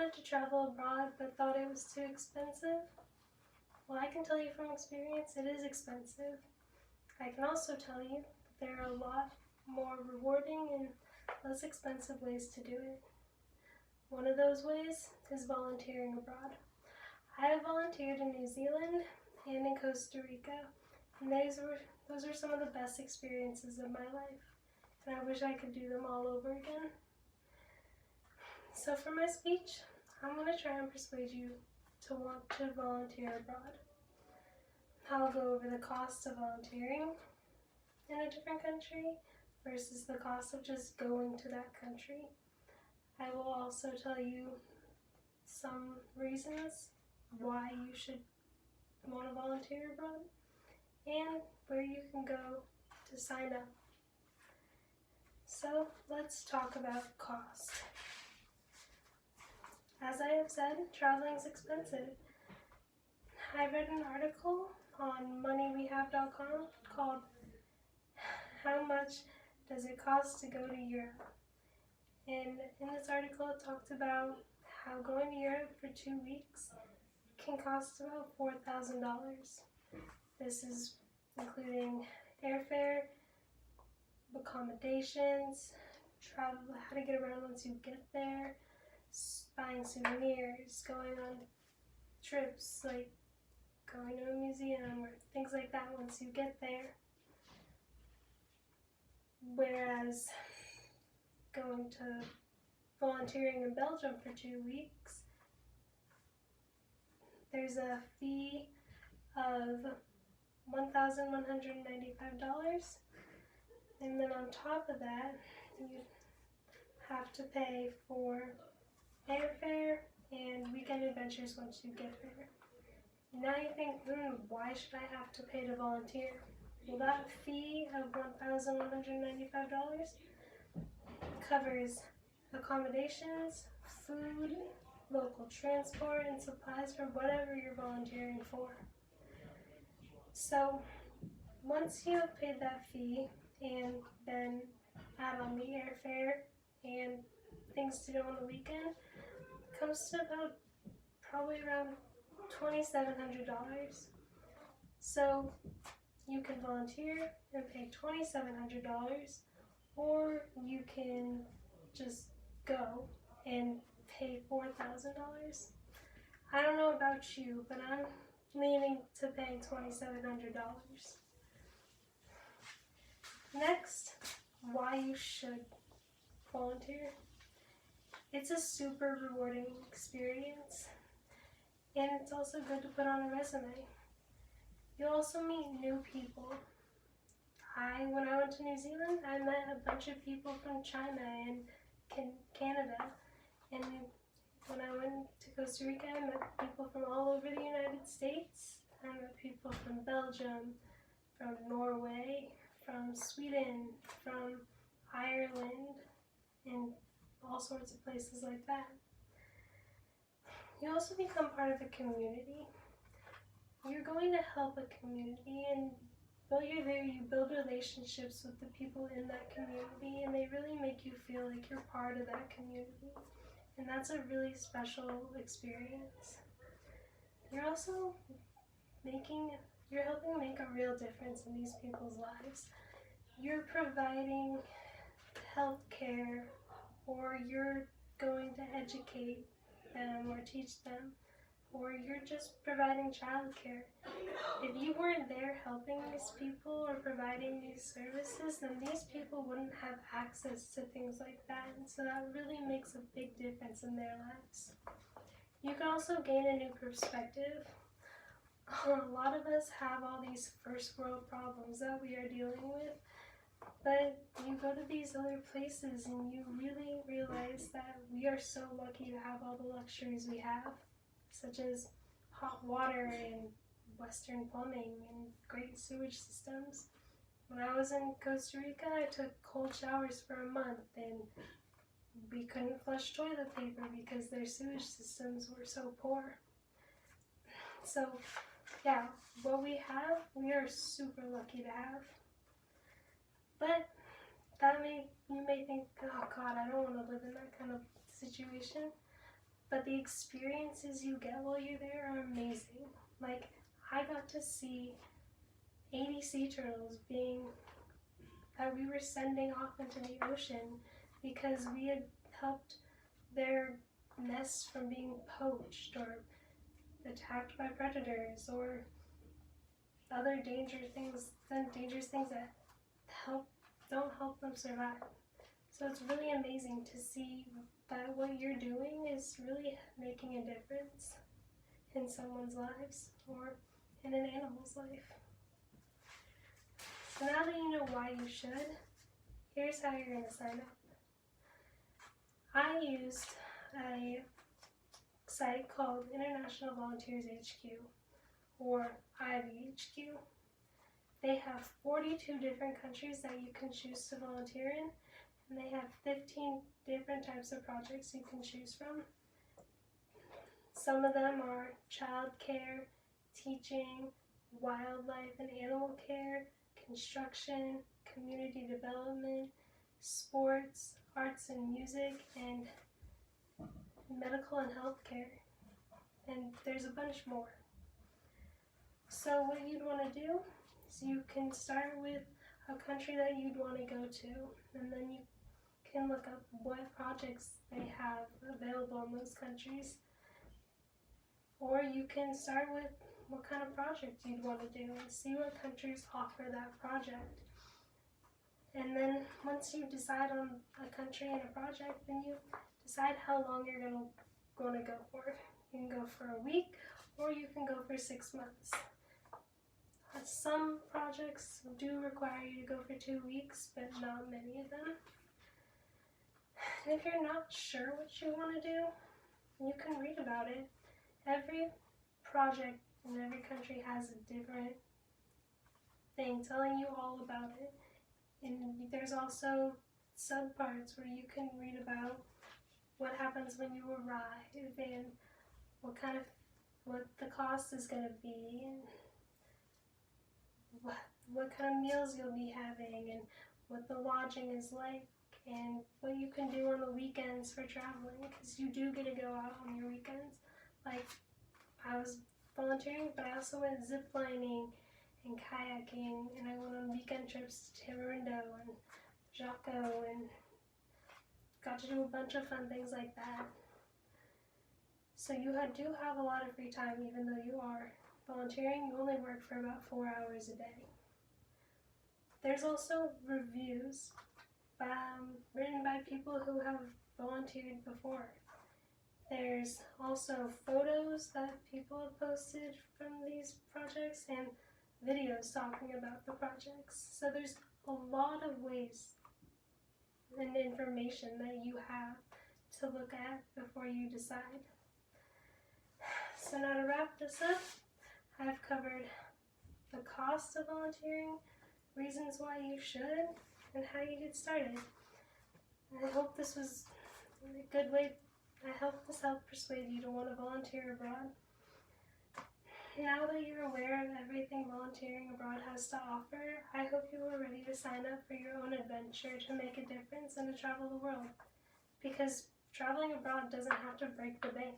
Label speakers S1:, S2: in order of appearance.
S1: wanted to travel abroad but thought it was too expensive? Well, I can tell you from experience, it is expensive. I can also tell you that there are a lot more rewarding and less expensive ways to do it. One of those ways is volunteering abroad. I have volunteered in New Zealand and in Costa Rica, and those were some of the best experiences of my life, and I wish I could do them all over again. So for my speech, I'm going to try and persuade you to want to volunteer abroad. I'll go over the cost of volunteering in a different country versus the cost of just going to that country. I will also tell you some reasons why you should want to volunteer abroad and where you can go to sign up. So let's talk about cost. As I have said, traveling is expensive. I read an article on moneywehave.com called "How Much Does It Cost to Go to Europe?" And in this article it talked about how going to Europe for 2 weeks can cost about $4,000. This is including airfare, accommodations, travel, how to get around once you get there, buying souvenirs, going on trips like going to a museum or things like that once you get there. Whereas going to volunteering in Belgium for 2 weeks, there's a fee of $1,195, and then on top of that you have to pay for airfare and weekend adventures once you get there. Now you think, why should I have to pay to volunteer? Well, that fee of $1,195 covers accommodations, food, local transport, and supplies for whatever you're volunteering for. So once you have paid that fee and then add on the airfare and things to do on the weekend, it comes to about probably around $2,700. So you can volunteer and pay $2,700, or you can just go and pay $4,000. I don't know about you, but I'm leaning to pay $2,700. Next, why you should volunteer. It's a super rewarding experience, and it's also good to put on a resume. You'll also meet new people. When I went to New Zealand, I met a bunch of people from China and Canada, and when I went to Costa Rica, I met people from all over the United States. I met people from Belgium, from Norway, from Sweden, from Ireland, and all sorts of places like that. You also become part of a community. You're going to help a community, and while you're there, you build relationships with the people in that community, and they really make you feel like you're part of that community. And that's a really special experience. You're also helping make a real difference in these people's lives. You're providing health care, or you're going to educate them or teach them, or you're just providing childcare. If you weren't there helping these people or providing these services, then these people wouldn't have access to things like that, and so that really makes a big difference in their lives. You can also gain a new perspective. A lot of us have all these first world problems that we are dealing with, but you go to these other places and you really realize that we are so lucky to have all the luxuries we have, such as hot water and Western plumbing and great sewage systems. When I was in Costa Rica, I took cold showers for a month, and we couldn't flush toilet paper because their sewage systems were so poor. So yeah, what we have, we are super lucky to have. But you may think, oh God, I don't want to live in that kind of situation. but the experiences you get while you're there are amazing. Like, I got to see 80 sea turtles that we were sending off into the ocean because we had helped their nests from being poached or attacked by predators or other dangerous things that don't help them survive. So it's really amazing to see that what you're doing is really making a difference in someone's lives or in an animal's life. So now that you know why you should, here's how you're going to sign up. I used a site called International Volunteers HQ, or IVHQ. They have 42 different countries that you can choose to volunteer in, and they have 15 different types of projects you can choose from. Some of them are child care, teaching, wildlife and animal care, construction, community development, sports, arts and music, and medical and health care. And there's a bunch more. So what you'd want to do is you can start with a country that you'd want to go to, and then you can look up what projects they have available in those countries. Or you can start with what kind of project you'd want to do and see what countries offer that project. And then once you decide on a country and a project, then you decide how long you're going to go for. You can go for a week or you can go for 6 months. Some projects do require you to go for 2 weeks, but not many of them. And if you're not sure what you want to do, you can read about it. Every project in every country has a different thing telling you all about it. And there's also subparts where you can read about what happens when you arrive and what the cost is going to be and what kind of meals you'll be having and what the lodging is like and what you can do on the weekends for traveling, because you do get to go out on your weekends. Like, I was volunteering, but I also went ziplining and kayaking, and I went on weekend trips to Tamarindo and Jaco and got to do a bunch of fun things like that. So you do have a lot of free time, even though you are volunteering. You only work for about 4 hours a day. There's also reviews written by people who have volunteered before. There's also photos that people have posted from these projects and videos talking about the projects. So there's a lot of ways and information that you have to look at before you decide. So now to wrap this up, I've covered the cost of volunteering, reasons why you should, and how you get started. I hope this was a good way. I hope this helped persuade you to want to volunteer abroad. Now that you're aware of everything volunteering abroad has to offer, I hope you are ready to sign up for your own adventure to make a difference and to travel the world. Because traveling abroad doesn't have to break the bank.